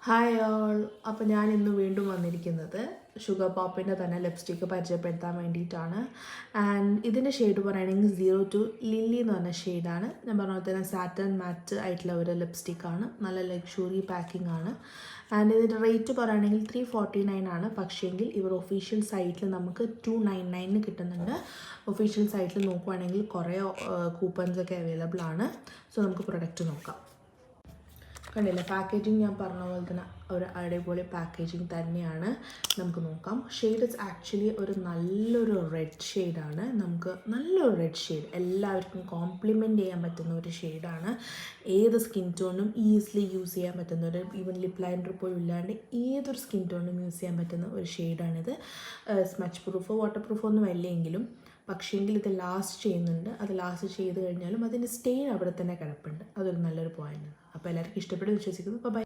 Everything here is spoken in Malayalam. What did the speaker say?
Hi all. അപ്പോൾ ഞാൻ ഇന്ന് വീണ്ടും വന്നിരിക്കുന്നത് ഷുഗർ പോപ്പിൻ്റെ തന്നെ ലിപ്സ്റ്റിക്ക് പരിചയപ്പെടുത്താൻ വേണ്ടിയിട്ടാണ്. ആൻഡ് ഇതിൻ്റെ ഷെയ്ഡ് പറയുകയാണെങ്കിൽ 02 ലില്ലി എന്ന് പറഞ്ഞ ഷെയ്ഡാണ്. ഞാൻ പറഞ്ഞ പോലെ തന്നെ സാറ്റൻ മാറ്റ് ആയിട്ടുള്ള ഒരു ലിപ്സ്റ്റിക്കാണ്. നല്ല ലക്ഷറി പാക്കിംഗ് ആണ്. ആൻഡ് ഇതിൻ്റെ റേറ്റ് പറയുകയാണെങ്കിൽ 349 ആണ്. പക്ഷേങ്കിൽ ഇവർ ഒഫീഷ്യൽ സൈറ്റിൽ നമുക്ക് 299 കിട്ടുന്നുണ്ട്. ഒഫീഷ്യൽ സൈറ്റിൽ നോക്കുവാണെങ്കിൽ കുറേ കൂപ്പൺസൊക്കെ അവൈലബിൾ ആണ്. സോ നമുക്ക് പ്രൊഡക്റ്റ് നോക്കാം. കണ്ടില്ല, പാക്കേജിങ് ഞാൻ പറഞ്ഞ പോലെ തന്നെ ഒരു അടിപൊളി പാക്കേജിങ് തന്നെയാണ്. നമുക്ക് നോക്കാം. ഷെയ്ഡ് ഇസ് ആക്ച്വലി ഒരു നല്ലൊരു റെഡ് ഷെയ്ഡാണ്. നമുക്ക് നല്ലൊരു റെഡ് ഷെയ്ഡ് എല്ലാവർക്കും കോംപ്ലിമെൻറ്റ് ചെയ്യാൻ പറ്റുന്ന ഒരു ഷെയ്ഡാണ്. ഏത് സ്കിൻ ടോണും ഈസിലി യൂസ് ചെയ്യാൻ പറ്റുന്ന ഒരു, ഈവൻ ലിപ് ലൈനർ പോലും ഇല്ലാണ്ട് ഏതൊരു സ്കിൻ ടോണും യൂസ് ചെയ്യാൻ പറ്റുന്ന ഒരു ഷെയ്ഡാണിത്. സ്മച്ച് പ്രൂഫോ വാട്ടർ പ്രൂഫോ ഒന്നും അല്ലെങ്കിലും പക്ഷേങ്കിൽ ഇത് ലാസ്റ്റ് ചെയ്യുന്നുണ്ട്. അത് ലാസ്റ്റ് ചെയ്ത് കഴിഞ്ഞാലും അതിൻ്റെ സ്റ്റെയിൻ അവിടെ തന്നെ കിടപ്പുണ്ട്. അതൊരു നല്ലൊരു പോയിൻ്റാണ്. അപ്പോൾ എല്ലാവർക്കും ഇഷ്ടപ്പെടും വിശ്വസിക്കുന്നു. അപ്പോൾ ബൈ.